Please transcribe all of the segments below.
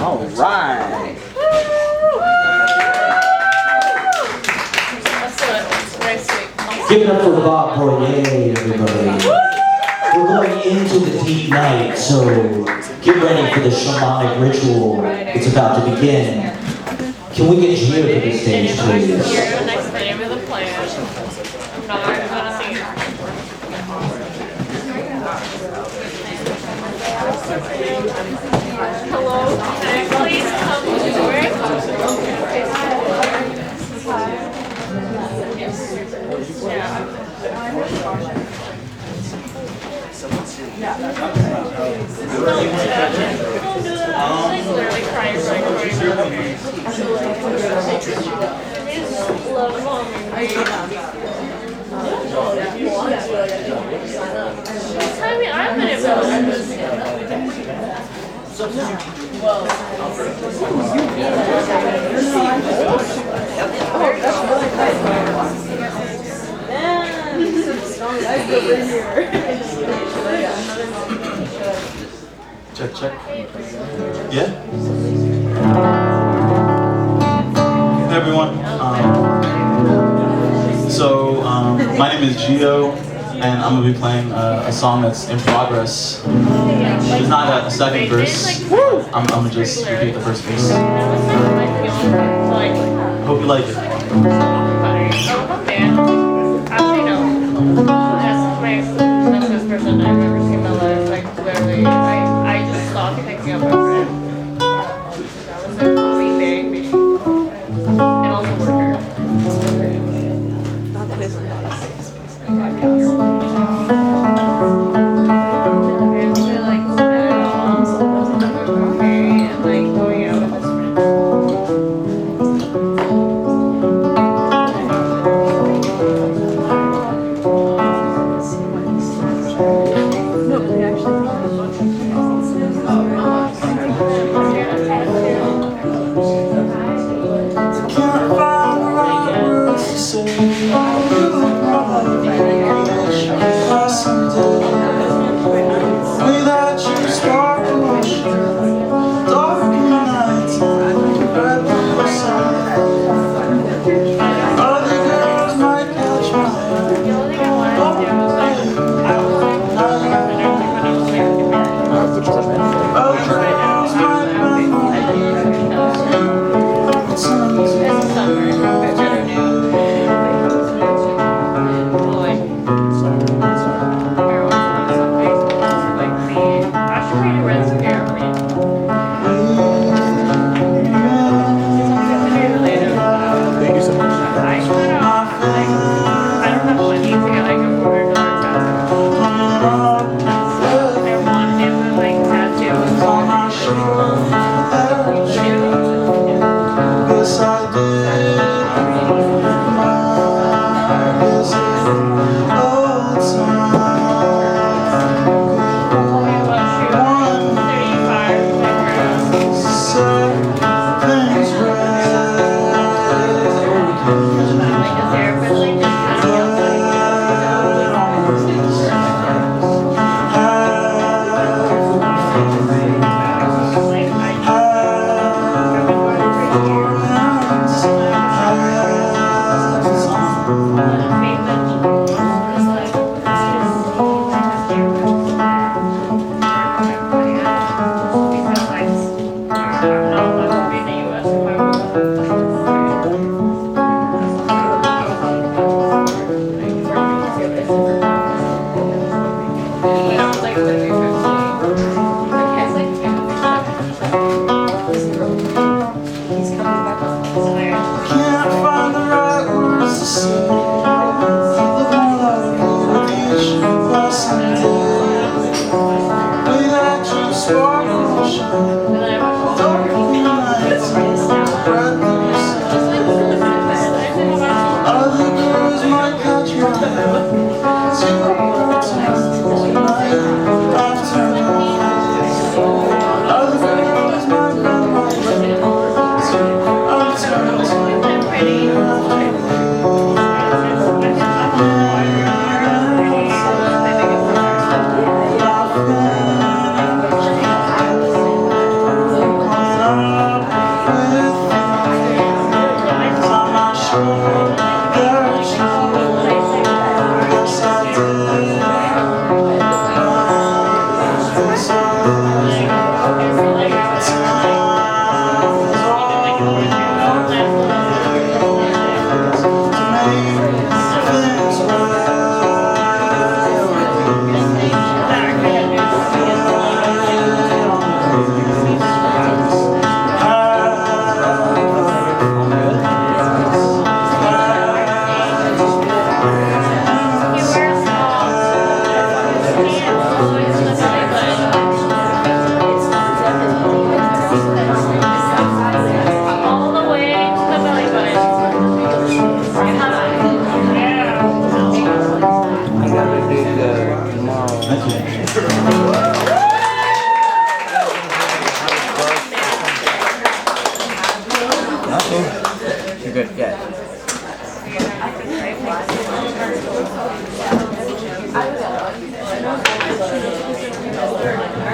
All right. Give it up for Bob Boyer, everybody. We're going into the deep night, so get ready for the shamanic ritual. It's about to begin. Can we get Gio to the stage, please? Here, next to the name of the plant. I'm not gonna sing it. Hello, can I please come to literally crying for like 40 minutes. Love mom. I mean, I've been involved. Check, check. Yeah? Hey everyone. My name is Gio, and I'm going to be playing a song that's in progress. There's not a second verse. I'm going to just repeat the first verse. Hope you like it. Actually, no. That's my best person I've ever seen in my life. Like, literally, I just stopped picking up my friend. That was like amazing. And also worker.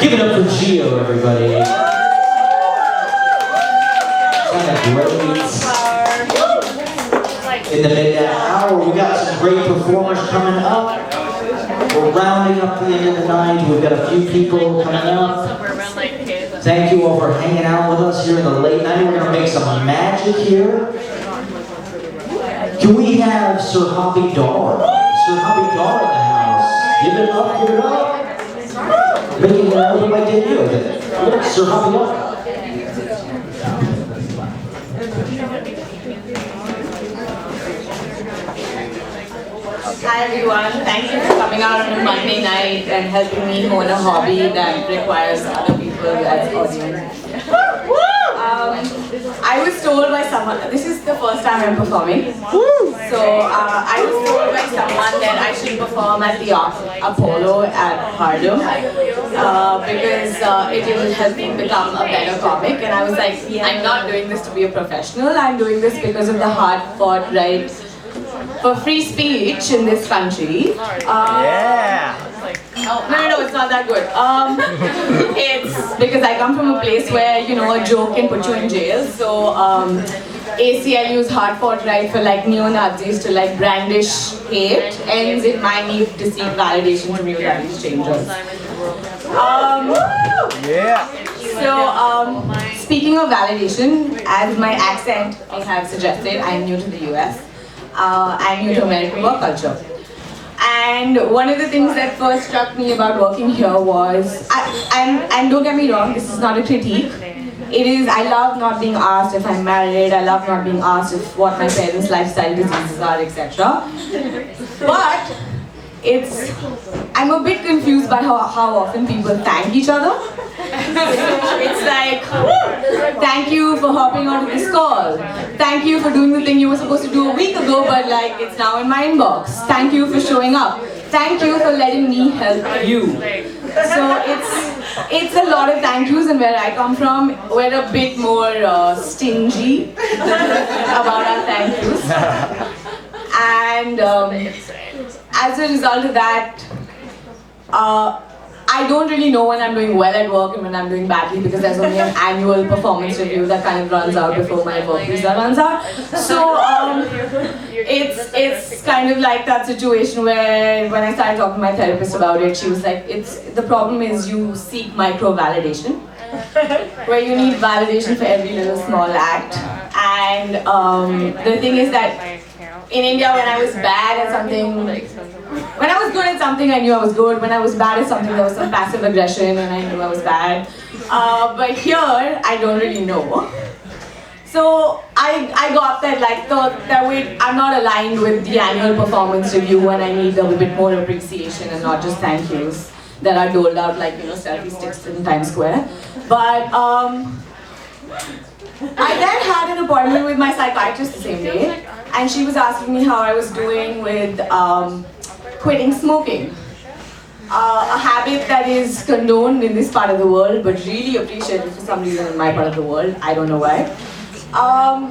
Give it up for Gio, everybody. Kind of great. In the midnight hour, we got some great performers coming up. We're rounding up the end of the night. We've got a few people coming up. Thank you all for hanging out with us here in the late night. We're going to make some magic here. Can we have Surhabi Dar? Surhabi Dar in the house. Give it up, give it up. Making it a little bit debut, I think. Surhabi Dar. Hi everyone, thank you for coming out on a Monday night and helping me hone a hobby that requires other people as audience. I was told by someone, this is the first time I'm performing, so I was told by someone that I should perform at the Apollo at Hardham because it will help me become a better comic, and I was like, I'm not doing this to be a professional, I'm doing this because of the hard-fought right for free speech in this country. No, it's not that good. It's because I come from a place where, you know, a joke can put you in jail. So ACLU's hard-fought right for like neo-Nazis to like brandish hate ends in my need to seek validation from you guys, strangers. So speaking of validation, as my accent may have suggested, I am new to the US. I'm new to American work culture. And one of the things that first struck me about working here was, and don't get me wrong, this is not a critique. It is, I love not being asked if I'm married, I love not being asked if what my parents' lifestyle diseases are, etc. But I'm a bit confused by how often people thank each other. It's like, thank you for hopping onto this call. Thank you for doing the thing you were supposed to do a week ago, but like it's now in my inbox. Thank you for showing up. Thank you for letting me help you. So it's a lot of thank yous, and where I come from, we're a bit more stingy about our thank yous. And as a result of that, I don't really know when I'm doing well at work and when I'm doing badly, because there's only an annual performance review that kind of runs out before my work visa runs out. So it's kind of like that situation where when I started talking to my therapist about it, she was like, the problem is you seek micro-validation, where you need validation for every little small act. And the thing is that in India, when I was bad at something, when I was good at something, I knew I was good. When I was bad at something, there was some passive aggression and I knew I was bad. But here, I don't really know. So I got that, like, thought that I'm not aligned with the annual performance review, and I need a little bit more appreciation and not just thank yous that are doled out like, you know, selfie sticks in Times Square. But I then had an appointment with my psychiatrist the same day, and she was asking me how I was doing with quitting smoking. A habit that is condoned in this part of the world, but really appreciated for some reason in my part of the world. I don't know why. I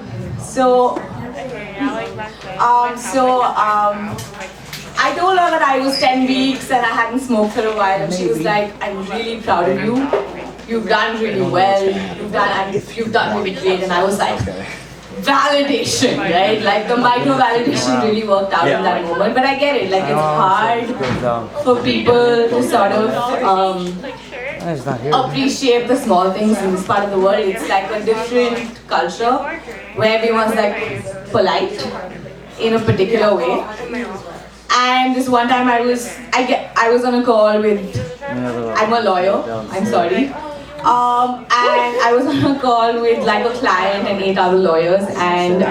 told her that I was 10 weeks and I hadn't smoked for a while, and she was like, I'm really proud of you. You've done really well. You've done really great. And I was like, validation, right? Like the micro-validation really worked out in that moment. But I get it, like it's hard for people to sort of appreciate the small things in this part of the world. It's like a different culture where everyone's like polite in a particular way. And this one time I was on a call with, I'm a lawyer, I'm sorry. And I was on a call with like a client and 8 other lawyers, and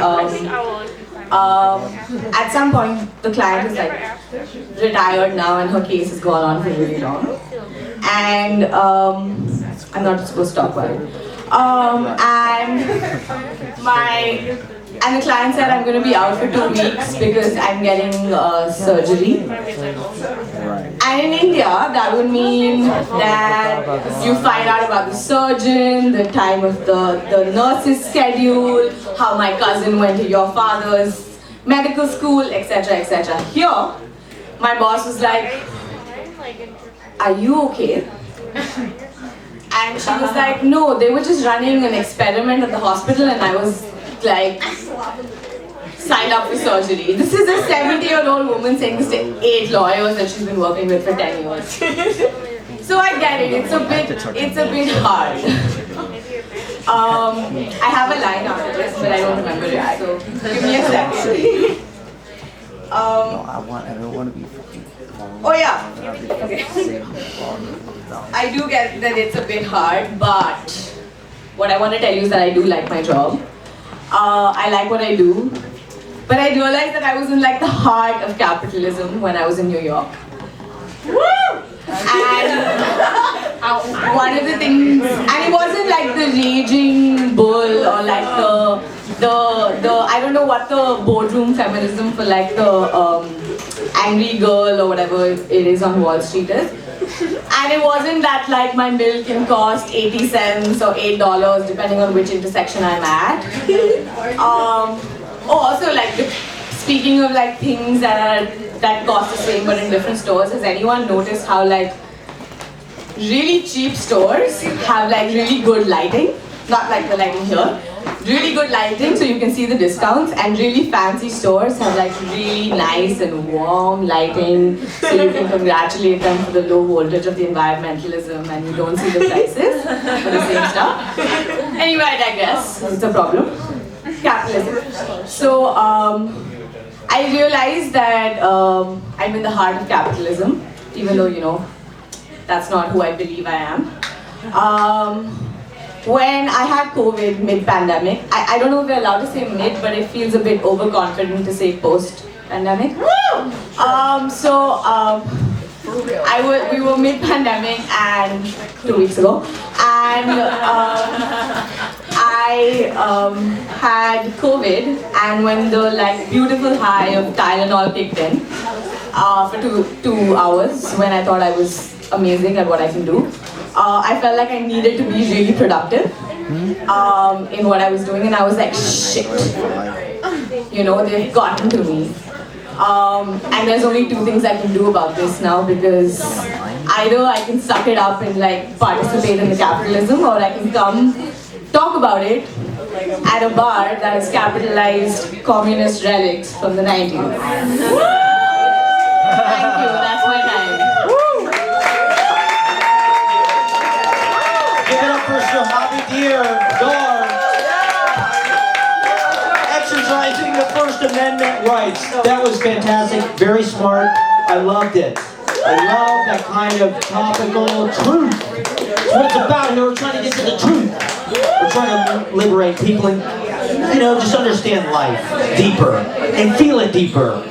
at some point the client is like retired now and her case has gone on for really long. And I'm not supposed to talk about it. And the client said, I'm going to be out for 2 weeks because I'm getting surgery. And in India, that would mean that you find out about the surgeon, the time of the nurse's schedule, how my cousin went to your father's medical school, etc., etc. Here, my boss was like, are you okay? And she was like, no, they were just running an experiment at the hospital, and I was like, signed up for surgery. This is a 70-year-old woman saying this to 8 lawyers that she's been working with for 10 years. So I get it, it's a bit hard. I have a line after this, but I don't remember it, so give me a second. I don't want to be fucking. Oh yeah, okay. I do get that it's a bit hard, but what I want to tell you is that I do like my job. I like what I do, but I realized that I was in like the heart of capitalism when I was in New York. Woo! And one of the things, and it wasn't like the raging bull or like the I don't know what the boardroom feminism for like the angry girl or whatever it is on Wall Street is. And it wasn't that like my milk can cost 80 cents or $8 depending on which intersection I'm at. Also like speaking of like things that cost the same but in different stores, has anyone noticed how like really cheap stores have like really good lighting? Not like the lighting here. Really good lighting so you can see the discounts, and really fancy stores have like really nice and warm lighting so you can congratulate them for the low voltage of the environmentalism and you don't see the prices for the same stuff. Anyway, I digress. It's a problem. Capitalism. So I realized that I'm in the heart of capitalism, even though, you know, that's not who I believe I am. When I had COVID mid-pandemic, I don't know if we're allowed to say mid, but it feels a bit overconfident to say post-pandemic. We were mid-pandemic and 2 weeks ago, and I had COVID, and when the like beautiful high of Tylenol kicked in for two hours, when I thought I was amazing at what I can do, I felt like I needed to be really productive in what I was doing, and I was like, shit, you know, they've gotten to me. And there's only 2 things I can do about this now, because either I can suck it up and like participate in the capitalism, or I can come talk about it at a bar that has capitalized communist relics from the 90s. Thank you, that's my time. Give it up for surhabi dear, guard, exercising the First Amendment rights. That was fantastic, very smart. I loved it. I love that kind of topical truth. That's what it's about here. We're trying to get to the truth. We're trying to liberate people and, you know, just understand life deeper and feel it deeper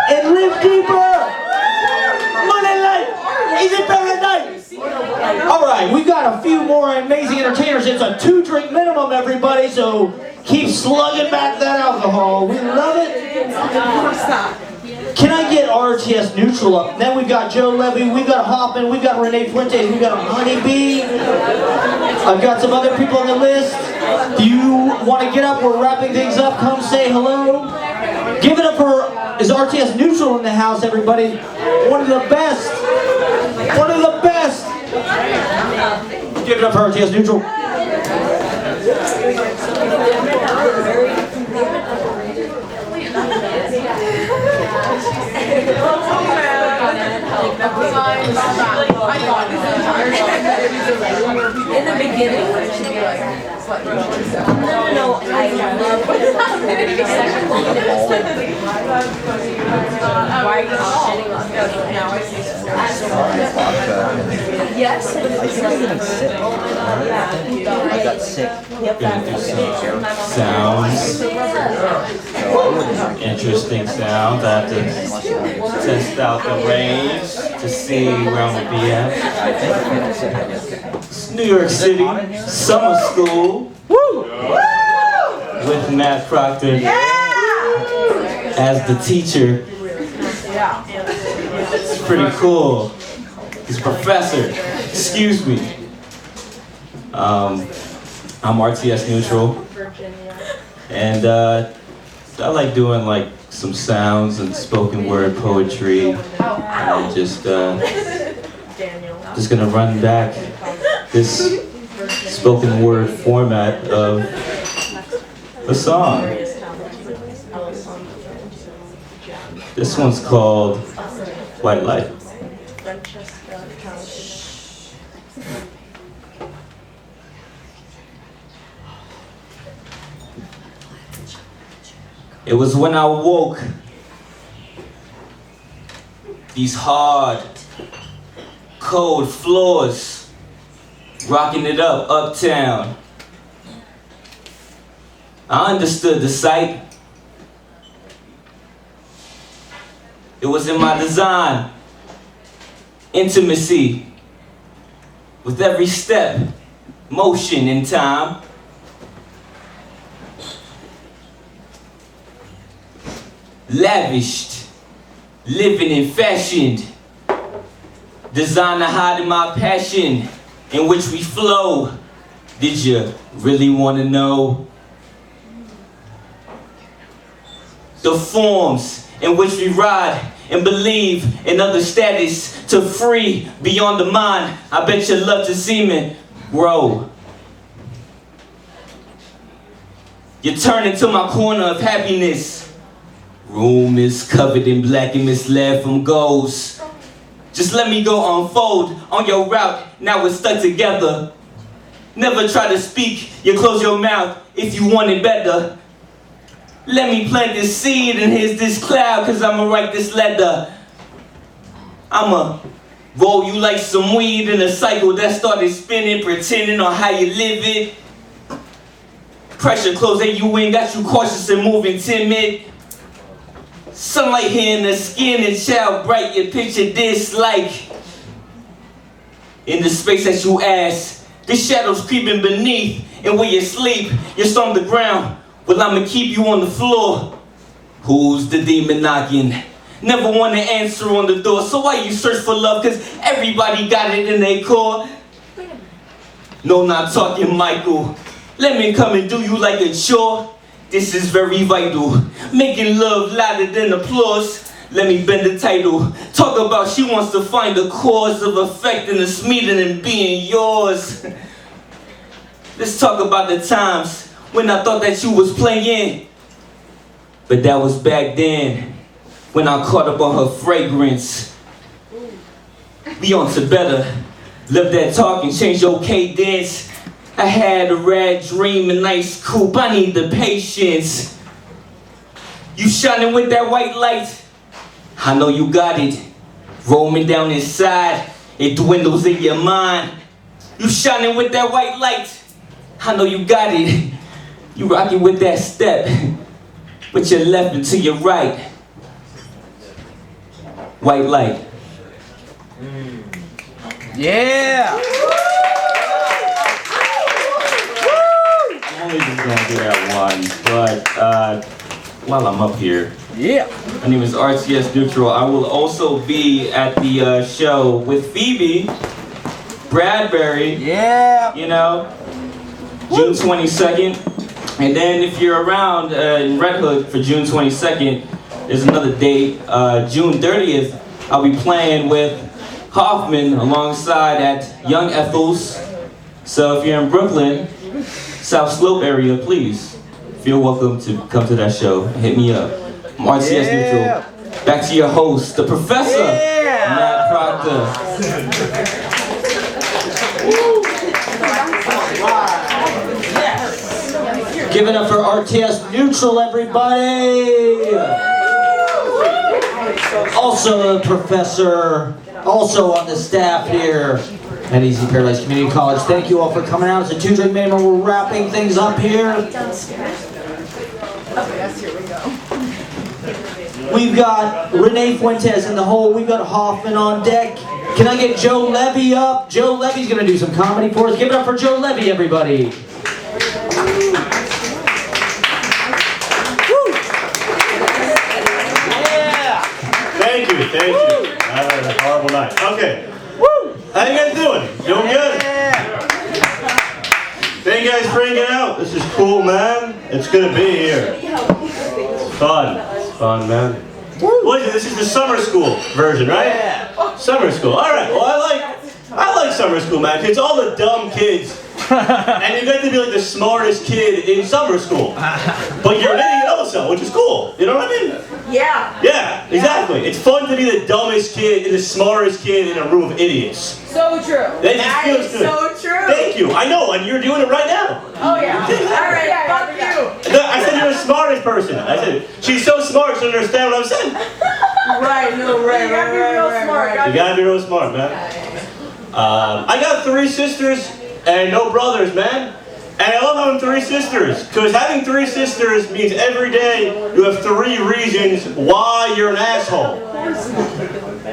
and live deeper. Money life is in paradise. All right, we've got a few more amazing entertainers. It's a 2-drink minimum, everybody, so keep slugging back that alcohol. We love it. Can I get RTS Neutral up? Then we've got Joe Levy, we've got Hoffman, we've got Rene Fuentes, we've got Honeybee. I've got some other people on the list. Do you want to get up? We're wrapping things up. Come say hello. Give it up for, is RTS Neutral in the house, everybody? One of the best. One of the best. Give it up for RTS Neutral. In the beginning, it should be like, no, I love why are you shitting on me? Now I see yes. I think I'm getting sick. I got sick. Gonna do some sounds. Interesting sounds. I have to test out the range to see where I'm gonna be at. It's New York City Summer School. Woo! With Matt Proctor as the teacher. It's pretty cool. He's a professor. Excuse me. I'm RTS Neutral, and I like doing like some sounds and spoken word poetry, and I'm just gonna run back this spoken word format of a song. This one's called White Light. It was when I woke, these hard, cold floors, rocking it up uptown. I understood the sight. It was in my design, intimacy, with every step, motion in time. Lavished, living and fashioned, designer hiding my passion, in which we flow. Did you really want to know? The forms in which we ride and believe in other status to free beyond the mind. I bet you love to see me grow. You turn into my corner of happiness. Room is covered in black and misled from goals. Just let me go unfold on your route. Now we're stuck together. Never try to speak. You close your mouth if you want it better. Let me plant this seed and here's this cloud, cause I'ma write this letter. I'ma roll you like some weed in a cycle that started spinning, pretending on how you live it. Pressure closing you in, got you cautious and moving timid. Sunlight here in the skin and child bright, you picture this like in the space that you ask, the shadows creeping beneath, and where you sleep, you're on the ground. Well, I'ma keep you on the floor. Who's the demon knocking? Never want to answer on the door. So why you search for love? Cause everybody got it in their core. No, not talking Michael. Let me come and do you like a chore. This is very vital. Making love louder than applause. Let me bend the title. Talk about she wants to find the cause of affecting us meeting and being yours. Let's talk about the times when I thought that you was playing. But that was back then, when I caught up on her fragrance. Be on to better. Love that talk and change your cadence. I had a rad dream, a nice coupe, I need the patience. You shining with that white light, I know you got it. Roaming down inside, it dwindles in your mind. You shining with that white light, I know you got it. You rocking with that step, with your left and to your right. White light. Yeah! I'm only just gonna do that one, but while I'm up here, Yeah! my name is RTS Neutral. I will also be at the show with Phoebe Bradbury. Yeah! You know, June 22nd. And then if you're around in Red Hook for June 22nd, there's another date. June 30th, I'll be playing with Hoffman alongside at Young Ethel's. So if you're in Brooklyn, South Slope area, please feel welcome to come to that show. Hit me up. I'm RTS Neutral. Back to your host, the professor, Matt Proctor. Give it up for RTS Neutral, everybody! Also a professor, also on the staff here at Easy Paradise Community College. Thank you all for coming out. It's a 2-drink minimum. We're wrapping things up here. We've got Rene Fuentes in the hole. We've got Hoffman on deck. Can I get Joe Levy up? Joe Levy's gonna do some comedy for us. Give it up for Joe Levy, everybody. Thank you. I had a horrible night. Okay. How you guys doing? Doing good? Thank you guys for hanging out. This is cool, man. It's good to be here. It's fun. It's fun, man. What is it? This is the summer school version, right? Yeah. Summer school. All right. Well, I like summer school, man. It's all the dumb kids And you get to be like the smartest kid in summer school. But you're an idiot also, which is cool. You know what I mean? Yeah. Yeah, exactly. It's fun to be the dumbest kid and the smartest kid in a room of idiots. So true. That feels good. So true. Thank you. I know, and you're doing it right now. Oh yeah. All right. Fuck you. No, I said you're the smartest person. I said, she's so smart, she'll understand what I'm saying. Right. No. Right. You gotta be real smart. You gotta be real smart, man. I got 3 sisters and no brothers, man. And I love having 3 sisters, because having 3 sisters means every day you have 3 reasons why you're an asshole.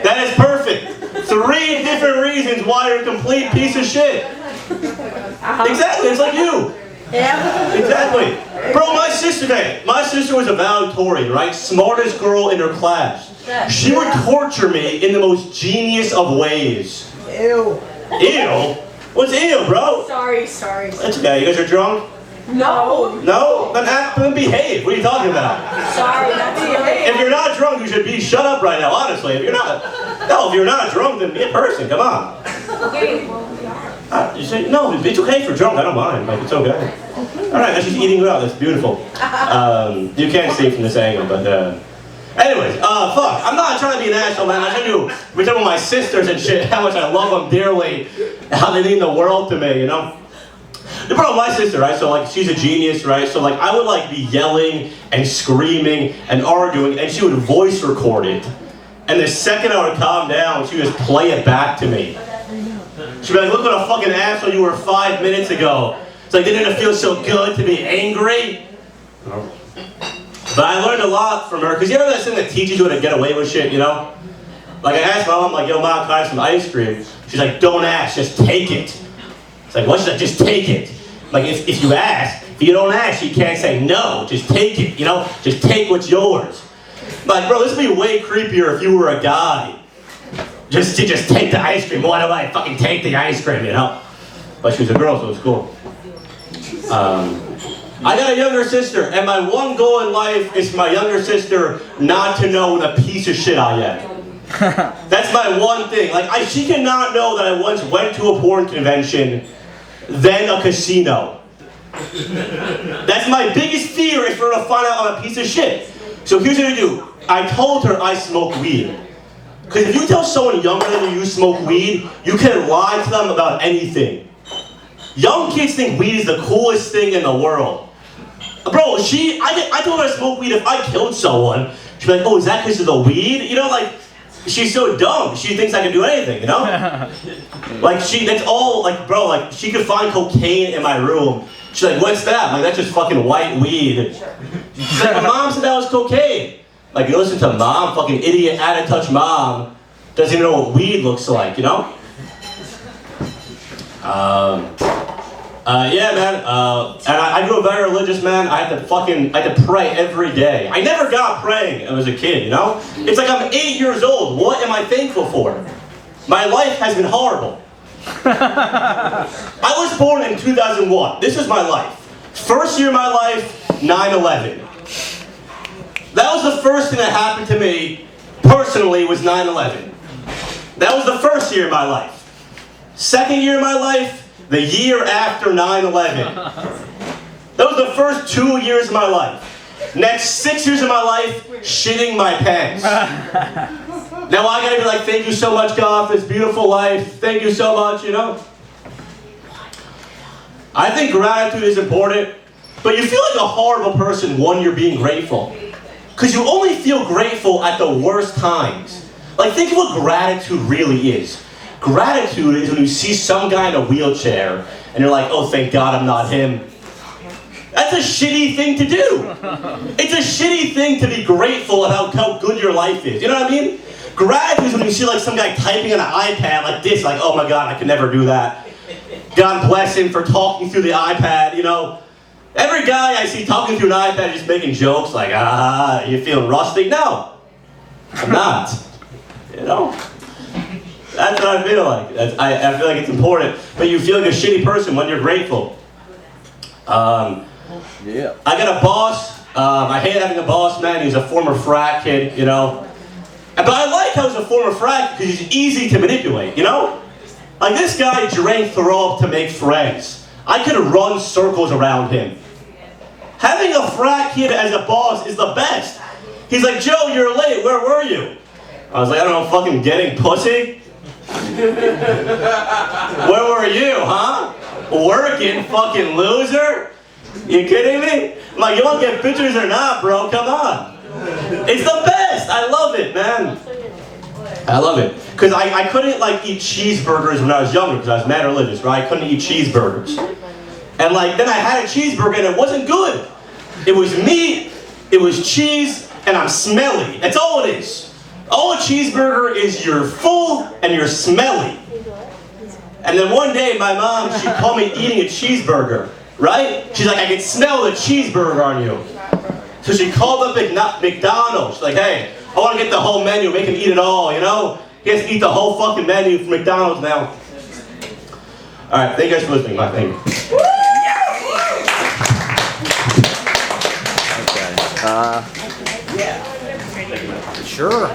That is perfect. 3 different reasons why you're a complete piece of shit. Exactly, it's like you. Yeah. Exactly. Bro, my sister was a valedictorian, right? Smartest girl in her class. She would torture me in the most genius of ways. Ew. Ew? What's ew, bro? Sorry. That's okay, you guys are drunk? No. No? Then behave. What are you talking about? Sorry. That's it. If you're not drunk, you should be shut up right now, honestly. If you're not drunk, then be a person, come on. Okay. You say, no, it's okay for drunk, I don't mind. Like, it's okay. Alright, now she's eating well, that's beautiful. You can't see from this angle, but anyways, fuck. I'm not trying to be an asshole, man. I'm trying to be talking about my sisters and shit, how much I love them dearly, how they mean the world to me, you know? Bro, my sister, right, so like, she's a genius, right, so like, I would like be yelling and screaming and arguing, and she would voice record it. And the second I would calm down, she would just play it back to me. She'd be like, look what a fucking asshole you were 5 minutes ago. It's like, didn't it feel so good to be angry? But I learned a lot from her, because you know that thing that teaches you how to get away with shit, you know? Like, I asked my mom, like, yo, Mom, can I have some ice cream? She's like, don't ask, just take it. It's like, what? She's like, just take it. Like, if you ask, if you don't ask, you can't say no, just take it, you know? Just take what's yours. Like, bro, this would be way creepier if you were a guy. Just take the ice cream. Why do I fucking take the ice cream, you know? But she was a girl, so it was cool. I got a younger sister, and my one goal in life is for my younger sister not to know what a piece of shit I am. That's my one thing. Like, she cannot know that I once went to a porn convention, then a casino. That's my biggest fear, is for her to find out I'm a piece of shit. So here's what I do. I told her I smoke weed. Because if you tell someone younger than you smoke weed, you can lie to them about anything. Young kids think weed is the coolest thing in the world. Bro, I told her I smoke weed if I killed someone. She'd be like, oh, is that because of the weed? You know, like, she's so dumb. She thinks I can do anything, you know? Like, that's all, like, bro, like, she could find cocaine in my room. She's like, what's that? I'm like, that's just fucking white weed. She's like, my mom said that was cocaine. Like, you listen to mom, fucking idiot, out-of-touch mom, doesn't even know what weed looks like, you know? Yeah, man, and I grew up very religious, man. I had to pray every day. I never got praying as a kid, you know? It's like I'm 8 years old. What am I thankful for? My life has been horrible. I was born in 2001. This is my life. First year of my life, 9/11. That was the first thing that happened to me, personally, was 9/11. That was the first year of my life. Second year of my life, the year after 9/11. That was the first 2 years of my life. Next 6 years of my life, shitting my pants. Now I gotta be like, thank you so much, God, for this beautiful life. Thank you so much, you know? I think gratitude is important, but you feel like a horrible person when you're being grateful. Because you only feel grateful at the worst times. Like, think of what gratitude really is. Gratitude is when you see some guy in a wheelchair, and you're like, oh, thank God I'm not him. That's a shitty thing to do. It's a shitty thing to be grateful about how good your life is. You know what I mean? Gratitude is when you see like some guy typing on an iPad like this, like, oh my God, I could never do that. God bless him for talking through the iPad, you know? Every guy I see talking through an iPad just making jokes like, you feeling rusty? No, I'm not. You know? That's what I feel like. I feel like it's important. But you feel like a shitty person when you're grateful. Yeah. I got a boss. I hate having a boss, man. He's a former frat kid, you know? But I like how he's a former frat because he's easy to manipulate, you know? Like, this guy drank throw up to make friends. I could run circles around him. Having a frat kid as a boss is the best. He's like, Joe, you're late, where were you? I was like, I don't know, fucking getting pussy? Where were you, huh? Working, fucking loser? You kidding me? I'm like, you want to get pictures or not, bro? Come on. It's the best. I love it, man. I love it. Because I couldn't like eat cheeseburgers when I was younger because I was mad religious, right? I couldn't eat cheeseburgers. And like, then I had a cheeseburger and it wasn't good. It was meat, it was cheese, and I'm smelly. That's all it is. All a cheeseburger is you're full and you're smelly. And then one day my mom, she caught me eating a cheeseburger, right? She's like, I can smell the cheeseburger on you. So she called up McDonald's. She's like, hey, I want to get the whole menu, make him eat it all, you know? He has to eat the whole fucking menu from McDonald's now. All right, thank you guys for listening. Bye, thank you. Sure.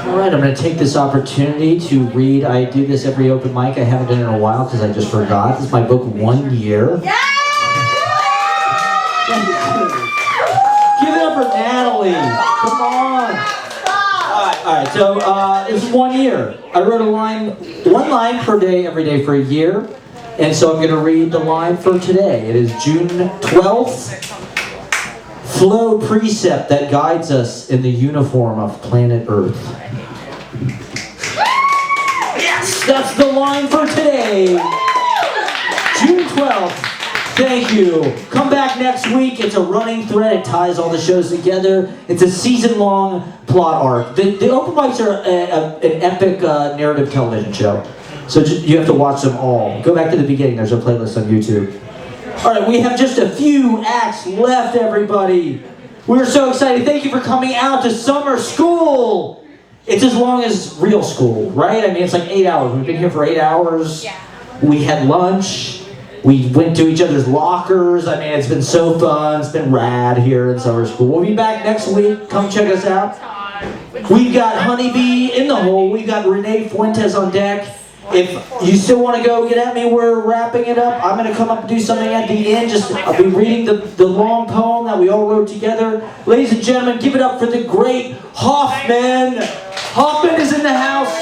All right, I'm going to take this opportunity to read. I do this every open mic. I haven't done it in a while because I just forgot. This is my book, 1 Year. Yeah! Give it up for Natalie. Come on. All right. So this is 1 year. I wrote one line per day, every day for a year. And so I'm going to read the line for today. It is June 12th. Flow precept that guides us in the uniform of planet Earth. Yes, that's the line for today. June 12th. Thank you. Come back next week. It's a running thread. It ties all the shows together. It's a season-long plot arc. The open mics are an epic narrative television show. So you have to watch them all. Go back to the beginning. There's a playlist on YouTube. All right, we have just a few acts left, everybody. We're so excited. Thank you for coming out to summer school. It's as long as real school, right? I mean, it's like 8 hours. We've been here for 8 hours. Yeah. We had lunch. We went to each other's lockers. I mean, it's been so fun. It's been rad here in summer school. We'll be back next week. Come check us out. We've got Honeybee in the hole. We've got Rene Fuentes on deck. If you still want to go get at me, we're wrapping it up. I'm going to come up and do something at the end. I'll be reading the long poem that we all wrote together. Ladies and gentlemen, give it up for the great Hoffman. Hoffman is in the house.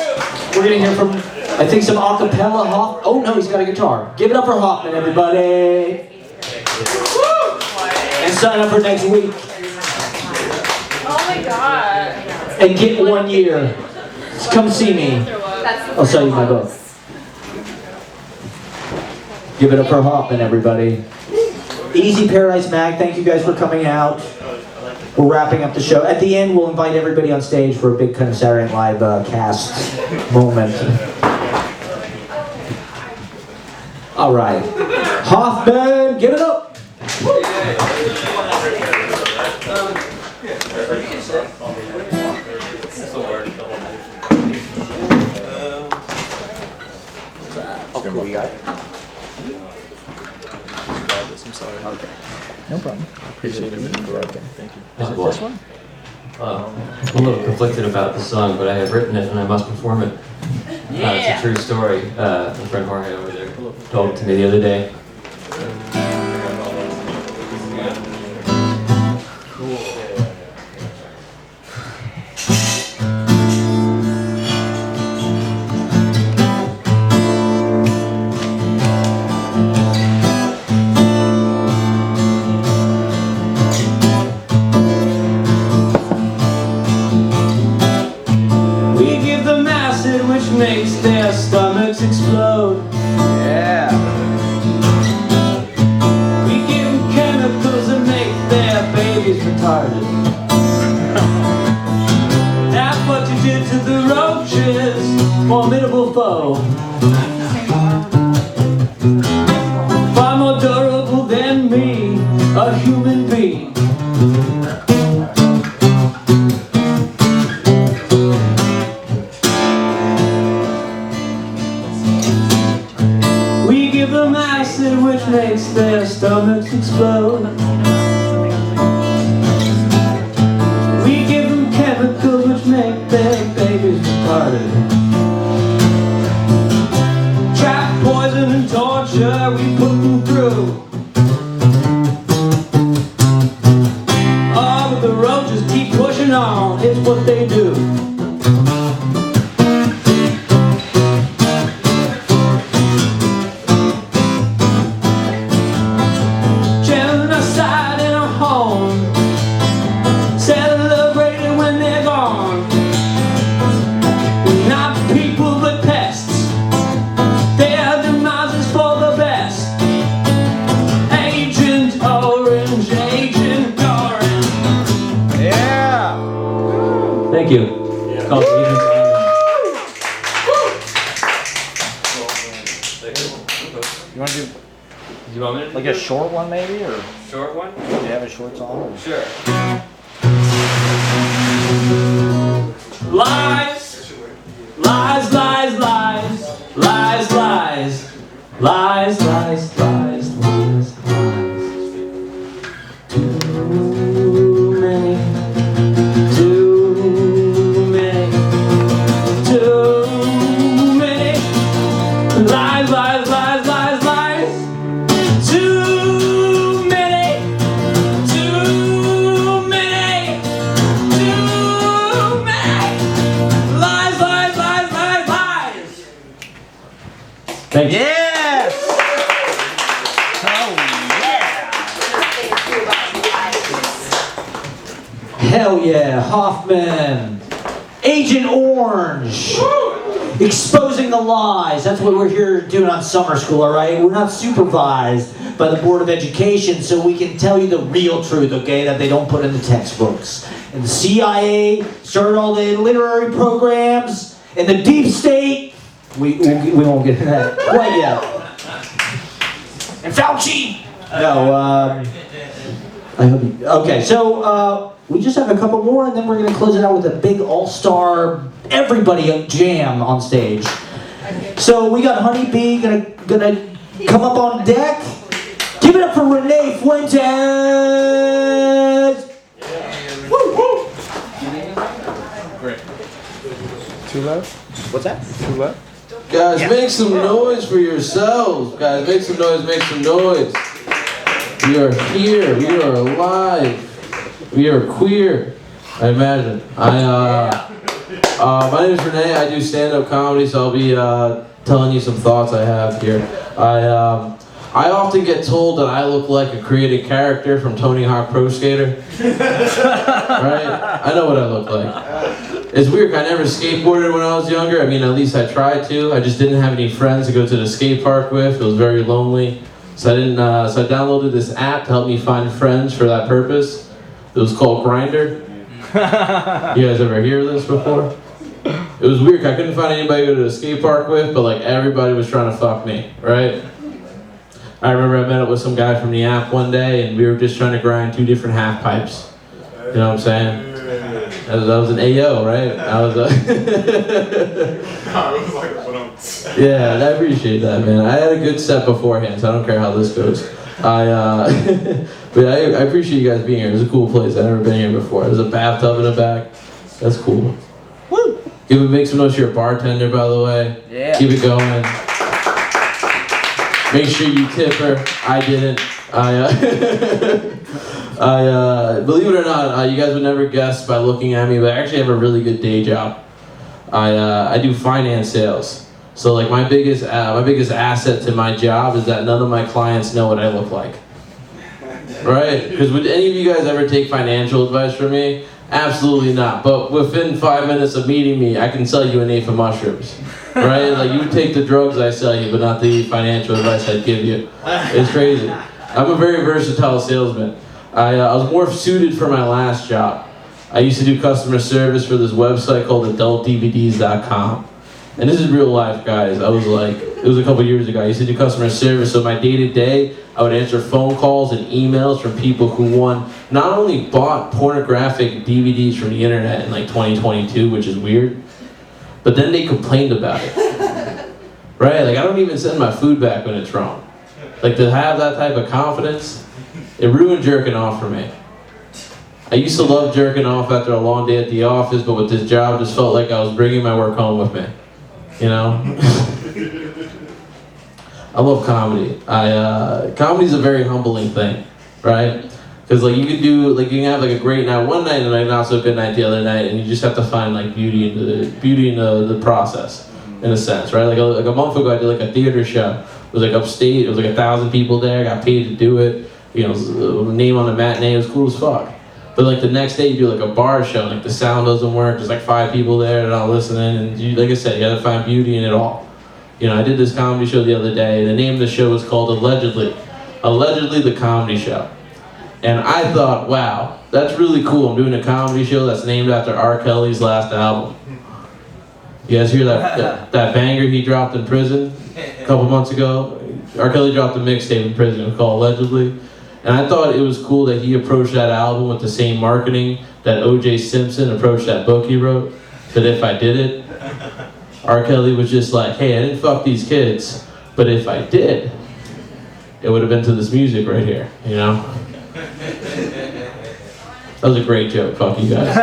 We're going to hear from, I think, some a cappella. Oh, no, he's got a guitar. Give it up for Hoffman, everybody. And sign up for next week. Oh my god. And get 1 year. Come see me. I'll sell you my book. Give it up for Hoffman, everybody. Easy Paradise Mag, thank you guys for coming out. We're wrapping up the show. At the end, we'll invite everybody on stage for a big kind of Saturday Night Live cast moment. All right. Hoffman, give it up. Okay, we got it. I'm sorry. Okay. No problem. I appreciate it. Okay, thank you. Is it this one? I'm a little conflicted about the song, but I have written it and I must perform it. It's a true story. My friend Jorge over there told it to me the other day. Makes their stomachs explode. Yeah. We give them chemicals that make their babies retarded. That's what you did to the roaches, formidable foe. Far more durable than me, a human being. Which makes their stomachs explode. We give them chemicals which make their babies retarded. culture, we put them through. Oh, but the road just keep pushing on, it's what they do. Genocide in our home, celebrated when they're gone. We're not people but pests, their demise is for the best. Agent Orange, Agent Orange. Yeah. Thank you. It's called Agent Orange. You want to do You want me to like a short one maybe, or do short one? you have a short song? Or? Sure. Lies, lies, lies, lies, lies, lies, lies, lies, lies, lies, lies. Too many, too many, too many. Lies, lies, lies, lies, lies. Too many, too many, too many. Lies, lies, lies, lies, lies. Thank you. Yes. Oh yeah. Hell yeah, Hoffman. Agent Orange. Exposing the lies. That's what we're here doing on summer school, all right? We're not supervised by the Board of Education, so we can tell you the real truth, okay, that they don't put in the textbooks. And the CIA started all the literary programs, and the deep state, we won't get into that quite yet. And Fauci! No, I hope you, okay, so we just have a couple more, and then we're going to close it out with a big all-star, everybody jam on stage. So we got Honeybee gonna come up on deck. Give it up for Rene Fuentes! Woo, woo. Great. Too low? What's that? Too low? Guys, make some noise for yourselves. Guys, make some noise, make some noise. We are here, we are alive. We are queer, I imagine. My name is Rene, I do stand-up comedy, so I'll be telling you some thoughts I have here. I often get told that I look like a created character from Tony Hawk Pro Skater. Right? I know what I look like. It's weird, I never skateboarded when I was younger. I mean, at least I tried to. I just didn't have any friends to go to the skate park with. It was very lonely. So I didn't. So I downloaded this app to help me find friends for that purpose. It was called Grindr. You guys ever hear this before? It was weird. I couldn't find anybody to go to the skate park with, but like everybody was trying to fuck me, right? I remember I met up with some guy from the app one day, and we were just trying to grind 2 different half pipes. You know what I'm saying? That was an AO, right? I was yeah, I appreciate that, man. I had a good set beforehand, so I don't care how this goes. But I appreciate you guys being here. It was a cool place. I've never been here before. There's a bathtub in the back. That's cool. Woo! Make some noise for your bartender, by the way. Yeah. Keep it going. Make sure you tip her. I didn't. Believe it or not, you guys would never guess by looking at me, but I actually have a really good day job. I do finance sales. So like my biggest asset to my job is that none of my clients know what I look like. Right? Because would any of you guys ever take financial advice from me? Absolutely not. But within 5 minutes of meeting me, I can sell you an eighth of mushrooms. Right? Like you would take the drugs I sell you, but not the financial advice I'd give you. It's crazy. I'm a very versatile salesman. I was more suited for my last job. I used to do customer service for this website called adultdvds.com. And this is real life, guys. I was like, it was a couple years ago. I used to do customer service, so my day-to-day, I would answer phone calls and emails from people who not only bought pornographic DVDs from the internet in like 2022, which is weird, but then they complained about it. Right? Like I don't even send my food back when it's wrong. Like to have that type of confidence, it ruined jerking off for me. I used to love jerking off after a long day at the office, but with this job, just felt like I was bringing my work home with me. You know? I love comedy. Comedy's a very humbling thing, right? Because like you can have like a great night one night and like not so good night the other night, and you just have to find like beauty in the process, in a sense, right? Like a month ago, I did like a theater show. It was like upstate. It was like 1,000 people there. I got paid to do it. You know, name on the matinee. It was cool as fuck. But like the next day, you do like a bar show, and like the sound doesn't work. There's like 5 people there that are listening, and you, like I said, you got to find beauty in it all. You know, I did this comedy show the other day. The name of the show was called Allegedly the Comedy Show. And I thought, wow, that's really cool. I'm doing a comedy show that's named after R. Kelly's last album. You guys hear that banger he dropped in prison a couple months ago? R. Kelly dropped a mixtape in prison. It was called Allegedly. And I thought it was cool that he approached that album with the same marketing that O.J. Simpson approached that book he wrote. That if I did it, R. Kelly was just like, hey, I didn't fuck these kids, but if I did, it would have been to this music right here, you know? That was a great joke, fuck you guys.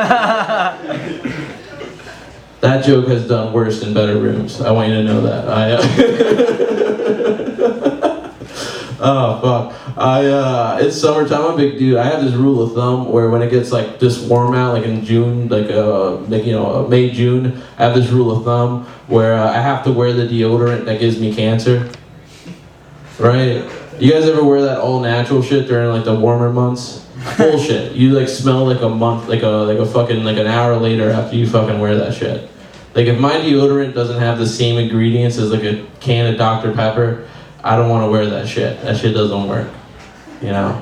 That joke has done worse in better rooms. I want you to know that. Oh, fuck. It's summertime, I'm a big dude. I have this rule of thumb where when it gets like this warm out, like in June, May, June, I have this rule of thumb where I have to wear the deodorant that gives me cancer. Right? You guys ever wear that all natural shit during like the warmer months? Bullshit. You like smell like a month, like a fucking, like an hour later after you fucking wear that shit. Like if my deodorant doesn't have the same ingredients as like a can of Dr. Pepper, I don't want to wear that shit. That shit doesn't work. You know?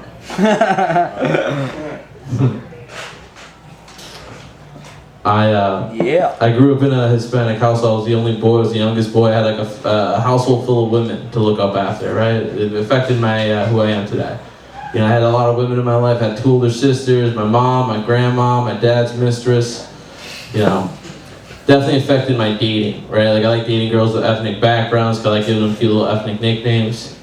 I grew up in a Hispanic household. I was the only boy. I was the youngest boy. I had like a household full of women to look up after, right? It affected my who I am today. You know, I had a lot of women in my life. I had 2 older sisters, my mom, my grandma, my dad's mistress. You know, definitely affected my dating, right? Like I like dating girls with ethnic backgrounds because I like giving them a few little ethnic nicknames.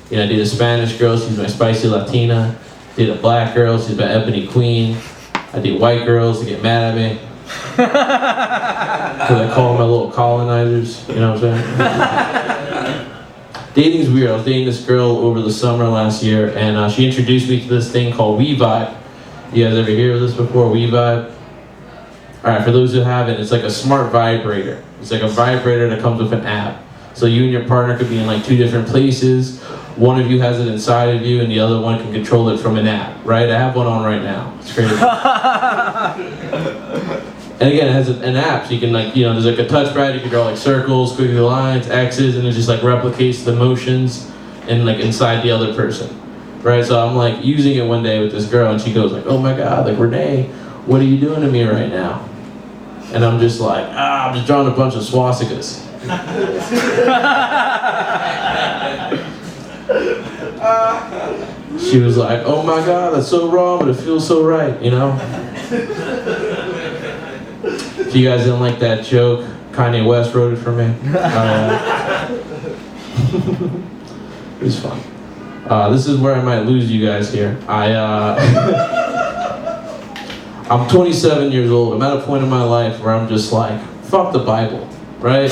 You know, I dated a Spanish girl, she's my spicy Latina. I dated a black girl, she's my ebony queen. I date white girls, they get mad at me. Because I call them my little colonizers, you know what I'm saying? Dating's weird. I was dating this girl over the summer last year, and she introduced me to this thing called We Vibe. You guys ever hear of this before, We Vibe? Alright, for those who haven't, it's like a smart vibrator. It's like a vibrator that comes with an app. So you and your partner could be in like 2 different places. One of you has it inside of you, and the other one can control it from an app, right? I have one on right now. It's crazy. And again, it has an app, so you can like, you know, there's like a touchpad, you can draw like circles, squiggly lines, X's, and it just like replicates the motions and like inside the other person, right? So I'm like using it one day with this girl, and she goes like, oh my God, like Rene, what are you doing to me right now? And I'm just like, I'm just drawing a bunch of swastikas. She was like, oh my God, that's so wrong, but it feels so right, you know? If you guys didn't like that joke, Kanye West wrote it for me. It was fun. This is where I might lose you guys here. I'm 27 years old. I'm at a point in my life where I'm just like, fuck the Bible, right?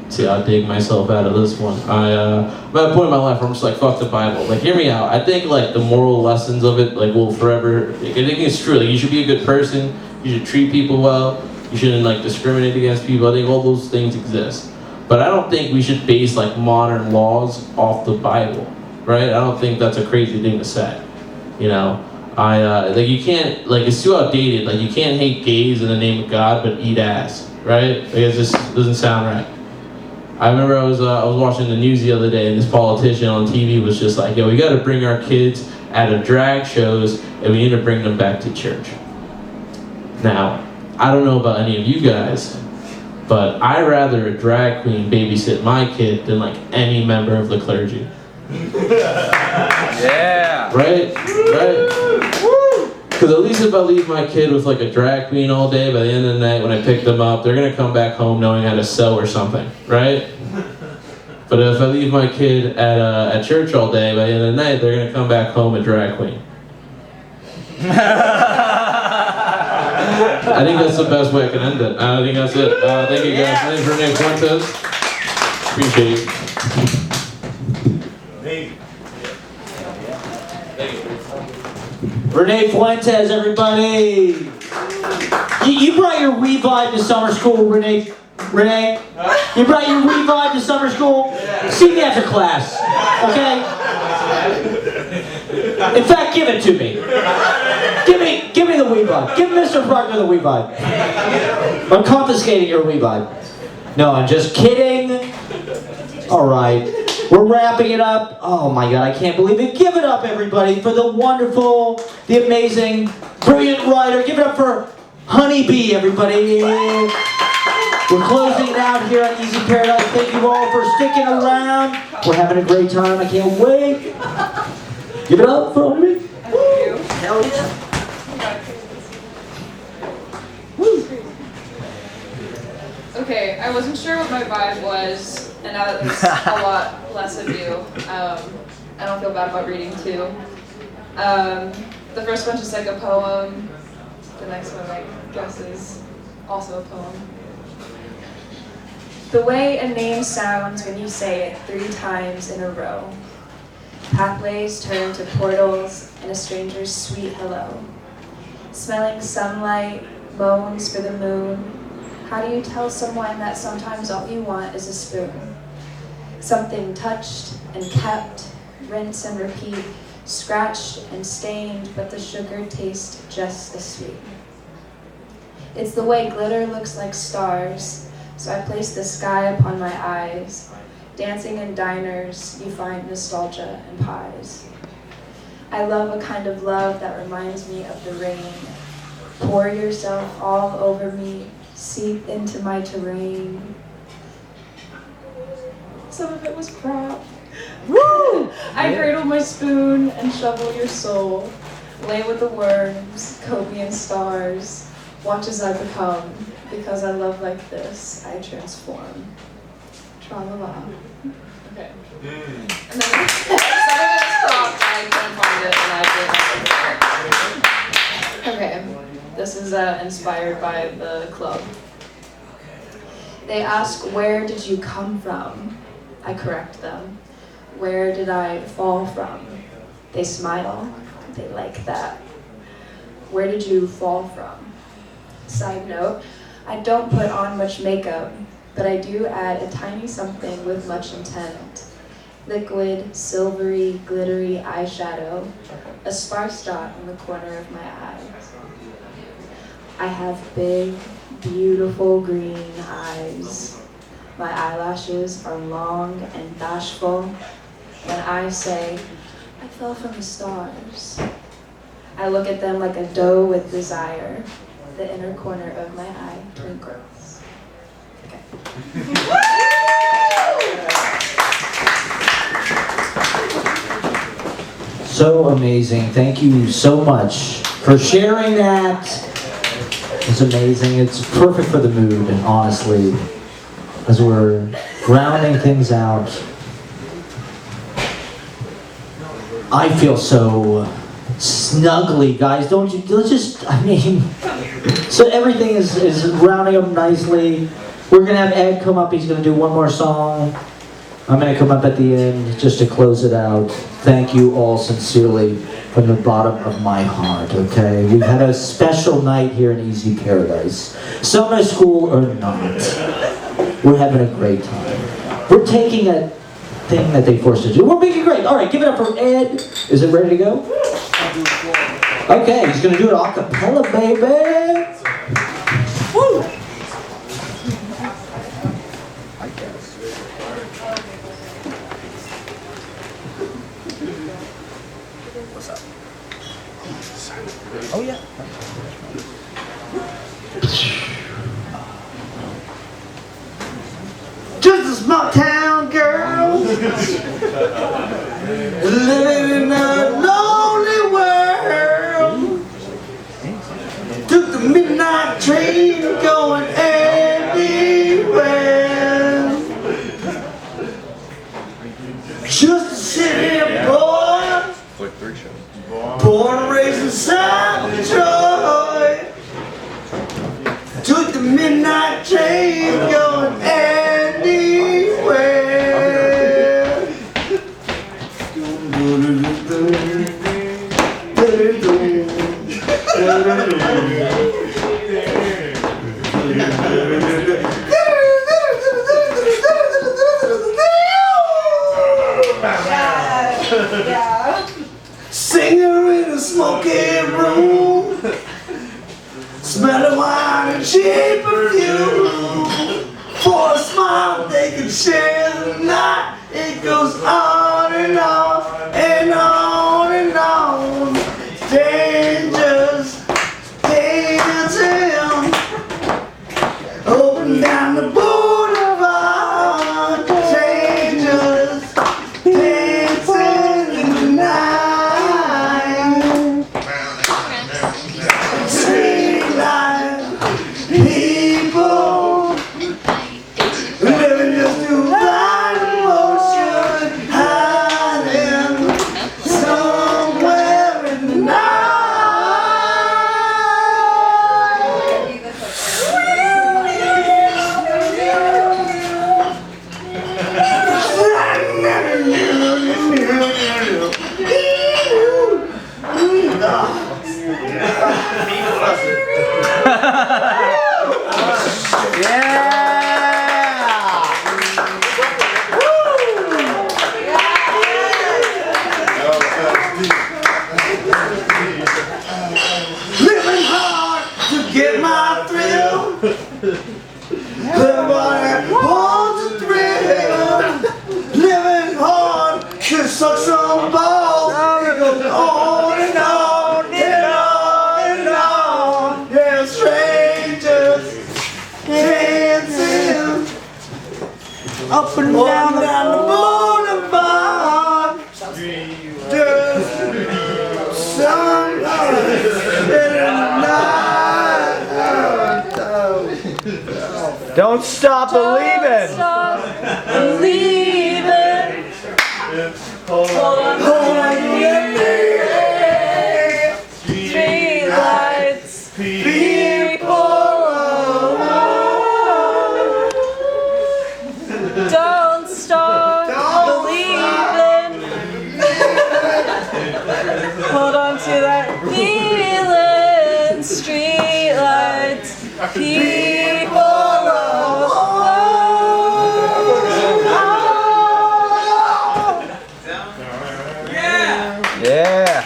See, I'll dig myself out of this one. I'm at a point in my life where I'm just like, fuck the Bible. Like, hear me out. I think like the moral lessons of it, like, will forever. I think it's true. Like, you should be a good person. You should treat people well. You shouldn't like discriminate against people. I think all those things exist. But I don't think we should base like modern laws off the Bible, right? I don't think that's a crazy thing to say. You know, like you can't, like it's too outdated. Like you can't hate gays in the name of God but eat ass, right? Like it just doesn't sound right. I remember I was watching the news the other day, and this politician on TV was just like, yo, we got to bring our kids out of drag shows, and we need to bring them back to church. Now, I don't know about any of you guys, but I'd rather a drag queen babysit my kid than like any member of the clergy. Yeah. Right? Right? Because at least if I leave my kid with like a drag queen all day, by the end of the night when I pick them up, they're gonna come back home knowing how to sew or something, right? But if I leave my kid at church all day, by the end of the night, they're gonna come back home a drag queen. I think that's the best way I can end it. I think that's it. Thank you guys. My name's Rene Fuentes. Appreciate you. Rene Fuentes, everybody. You brought your wee vibe to summer school, Rene. Rene, you brought your wee vibe to summer school? See me after class, okay? In fact, give it to me. Give me the wee vibe. Give Mr. Proctor the wee vibe. I'm confiscating your wee vibe. No, I'm just kidding. All right, we're wrapping it up. Oh my God, I can't believe it. Give it up, everybody, for the wonderful, the amazing, brilliant writer. Give it up for Honeybee, everybody. We're closing it out here at Easy Paradise. Thank you all for sticking around. We're having a great time. I can't wait. Give it up for Honeybee. Hell yeah. Okay, I wasn't sure what my vibe was, and now that there's a lot less of you, I don't feel bad about reading too. The first one's just like a poem. The next one, I guess, is also a poem. The way a name sounds when you say it 3 times in a row. Pathways turn to portals and a stranger's sweet hello. Smelling sunlight, moans for the moon. How do you tell someone that sometimes all you want is a spoon? Something touched and kept, rinse and repeat, scratched and stained, but the sugar tastes just as sweet. It's the way glitter looks like stars, so I place the sky upon my eyes. Dancing in diners, you find nostalgia and pies. I love a kind of love that reminds me of the rain. Pour yourself all over me, seep into my terrain. Some of it was crap. Woo! I cradle my spoon and shovel your soul. Lay with the worms, coat me in stars. Watch as I become, because I love like this, I transform. Tra-la-la. Okay. And then some of it is cropped, I couldn't find it, and I did. Okay. This is inspired by the club. They ask, where did you come from? I correct them. Where did I fall from? They smile. They like that. Where did you fall from? Side note, I don't put on much makeup, but I do add a tiny something with much intent. Liquid, silvery, glittery eyeshadow, a sparse dot in the corner of my eyes. I have big, beautiful green eyes. My eyelashes are long and bashful. When I say, I fell from the stars, I look at them like a doe with desire. The inner corner of my eye twinkles. Okay. So amazing. Thank you so much for sharing that. It's amazing. It's perfect for the mood, and honestly, as we're rounding things out, I feel so snuggly, guys. Don't you? Let's just, I mean, so everything is rounding up nicely. We're gonna have Ed come up. He's gonna do one more song. I'm gonna come up at the end just to close it out. Thank you all sincerely from the bottom of my heart, okay? We've had a special night here in Easy Paradise. Summer school or not, we're having a great time. We're taking a thing that they forced us to do. We're making it great. All right, give it up for Ed. Is it ready to go? Okay, he's gonna do it a cappella, baby. Woo! Oh yeah. Just a small town girl living in a lonely world. Took the midnight train going anywhere. Just a city boy, born and raised in South Detroit. Took the midnight train going anywhere. can share the night. It goes on and on and on and on. Strangers dancing up and down the boulevard. Strangers dancing in the night. Street life, people living just to blind emotion, hiding somewhere in the night. Living hard to get my thrill. Everybody wants a thrill. Living hard to suck some balls. It goes on and on and on and on. Yeah, strangers dancing up and down the boulevard. Just some Don't stop believing. Believing. hold on, Street lights. people. Don't stop believing. Hold on to that feeling. Street lights. People. Yeah.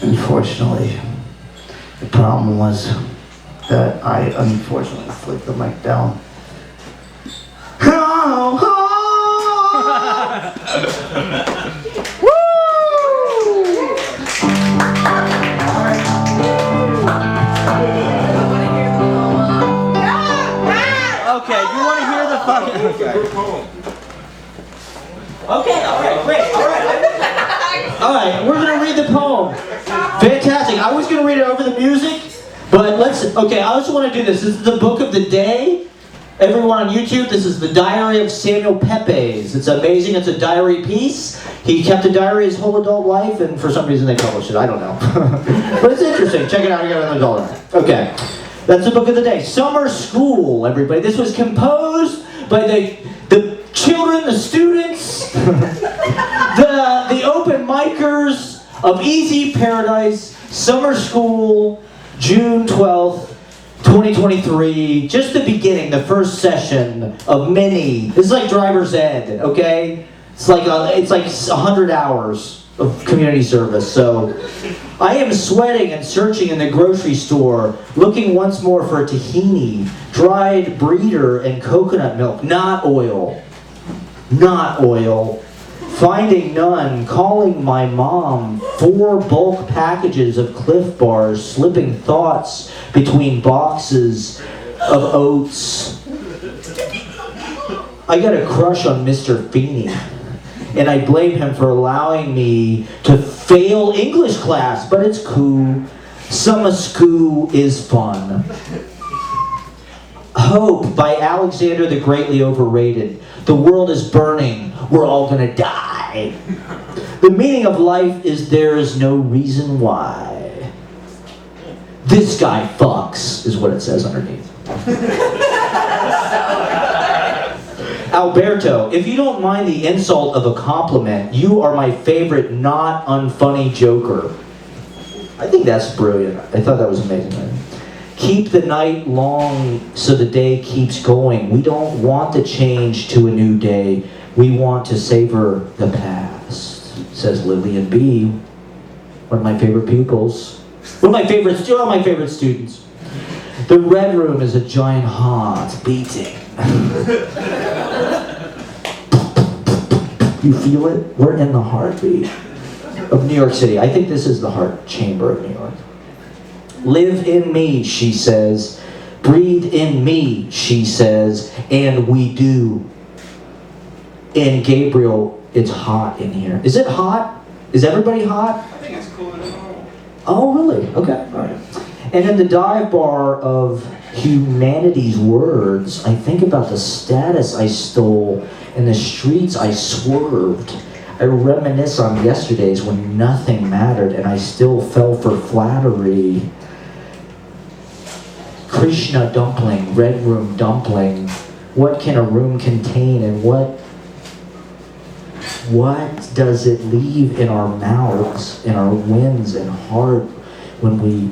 Unfortunately, the problem was that I unfortunately flicked the mic down. Okay, you want to hear the fucking... Okay, alright, great, alright. Alright, we're gonna read the poem. Fantastic. I was gonna read it over the music, but okay, I also want to do this. This is the book of the day. Everyone on YouTube, this is the Diary of Samuel Pepys. It's amazing, it's a diary piece. He kept a diary his whole adult life, and for some reason they published it, I don't know. But it's interesting, check it out, you got an adult life. Okay, that's the book of the day. Summer School, everybody. This was composed by the children, the students, the open micers of Easy Paradise, Summer School, June 12th, 2023. Just the beginning, the first session of many. This is like driver's ed, okay? It's like 100 hours of community service. So I am sweating and searching in the grocery store, looking once more for a tahini, dried breeder, and coconut milk, not oil. Not oil. Finding none, calling my mom, 4 bulk packages of Cliff Bars, slipping thoughts between boxes of oats. I got a crush on Mr. Feeney, and I blame him for allowing me to fail English class, but it's cool. Summer school is fun. Hope by Alexander the Greatly Overrated. The world is burning. We're all gonna die. The meaning of life is there is no reason why. This guy fucks, is what it says underneath. Alberto, if you don't mind the insult of a compliment, you are my favorite not unfunny joker. I think that's brilliant. I thought that was amazing. Keep the night long so the day keeps going. We don't want to change to a new day. We want to savor the past, says Lillian B., one of my favorite pupils. One of my favorite students. The red room is a giant heart beating. You feel it? We're in the heartbeat of New York City. I think this is the heart chamber of New York. Live in me, she says. Breathe in me, she says. And we do. And Gabriel, it's hot in here. Is it hot? Is everybody hot? I think it's cooler than normal. Oh, really? Okay, all right. And in the dive bar of humanity's words, I think about the status I stole and the streets I swerved. I reminisce on yesterdays when nothing mattered and I still fell for flattery. Krishna dumpling, red room dumpling. What can a room contain and what does it leave in our mouths, in our winds and heart when we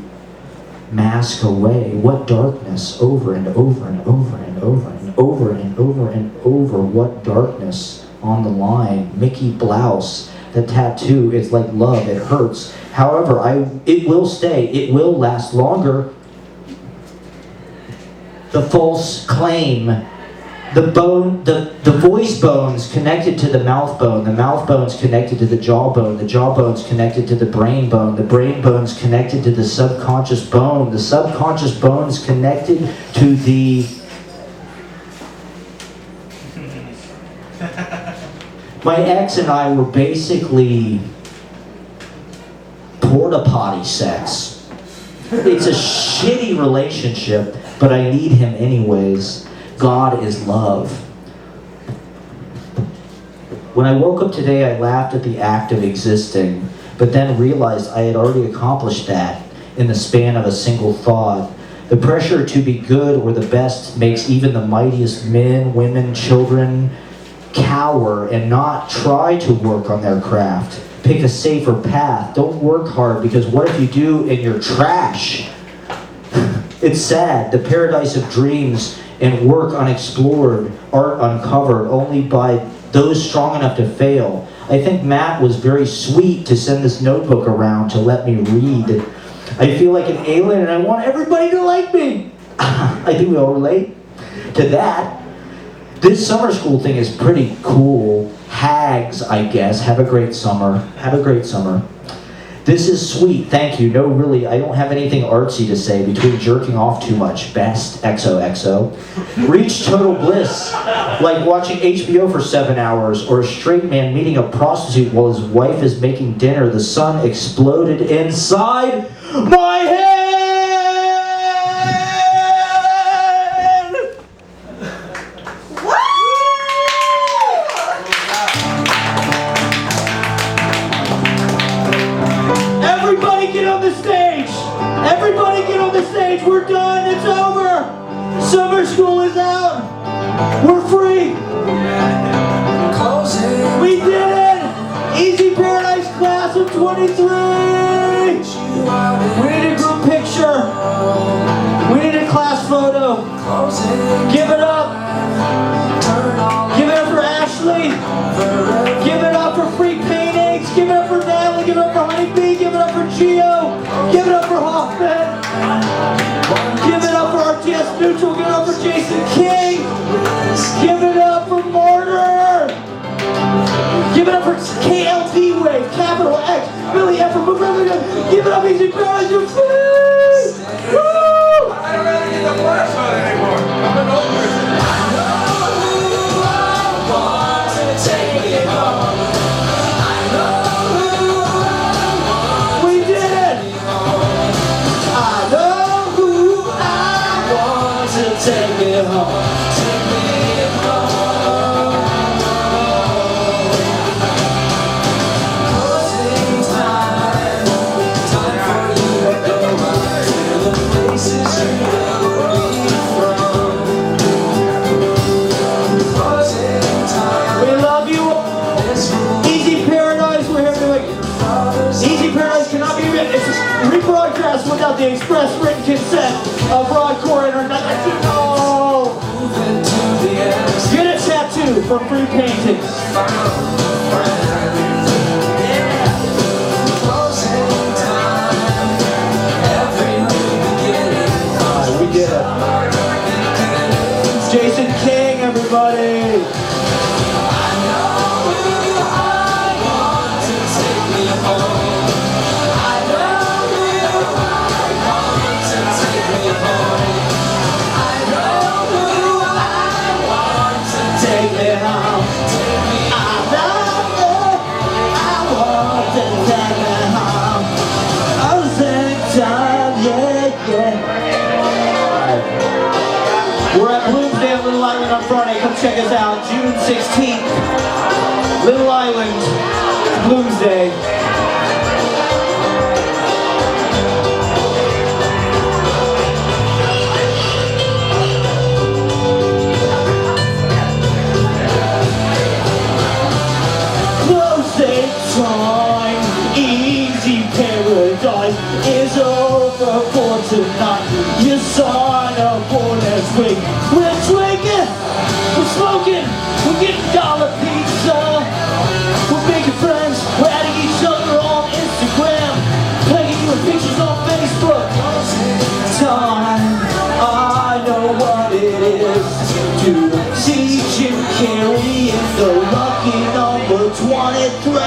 mask away? What darkness over and over and over and over and over and over and over. What darkness on the line. Mickey blouse. The tattoo is like love. It hurts. However, it will stay. It will last longer. The false claim. The voice bone's connected to the mouth bone's connected to the jawbone bone's connected to the brain bone's connected to the subconscious bone is connected to the... My ex and I were basically porta potty sex. It's a shitty relationship, but I need him anyways. God is love. When I woke up today, I laughed at the act of existing, but then realized I had already accomplished that in the span of a single thought. The pressure to be good or the best makes even the mightiest men, women, children cower and not try to work on their craft. Pick a safer path. Don't work hard, because what if you do and you're trash? It's sad. The paradise of dreams and work unexplored, art uncovered, only by those strong enough to fail. I think Matt was very sweet to send this notebook around to let me read. I feel like an alien and I want everybody to like me. I think we all relate to that. This summer school thing is pretty cool. Hags, I guess. Have a great summer. Have a great summer. This is sweet, thank you. No, really, I don't have anything artsy to say between jerking off too much. Best, XOXO. Reach total bliss, like watching HBO for 7 hours, or a straight man meeting a prostitute while his wife is making dinner. The sun exploded inside my head! Everybody get on the stage! Everybody get on the stage! We're done! It's over! Summer school is out! We're free! We did it! Easy Paradise class of 23! We need a group picture! We need a class photo! Give it up! Give it up for Ashley! Give it up for free paintings! Give it up for Natalie! Give it up for Honeybee! Give it up for Gio! Give it up for Hoffman! Give it up for RTS Neutral! Give it up for Jason King! Give it up for Mortar! Give it up for KLT Wave! Capital X! Billy F. for Give it up, Easy Paradise! You're free! Woo! I don't really get the flash on anymore. I'm an old person. Take me home, take me home. Closing time, time for you to go back to the places you know me from. Closing time. We love you all. Easy Paradise, we're here doing Easy Paradise cannot be written. It's rebroadcast without the express written consent of Broadcore Internet. No! Get a tattoo. for free paintings. We did it. Jason King, everybody. We're at Bloomsday at Little Island on Friday. Come check us out. June 16th. Little Island, Bloomsday. Closing time, easy paradise is over for tonight. You sign up for next week. We're drinking, we're smoking, we're getting dollar pizza. We're making friends, we're adding each other on Instagram, tagging you in pictures on Facebook. Time, I know what it is to see Jim Carrey in the lucky number 23.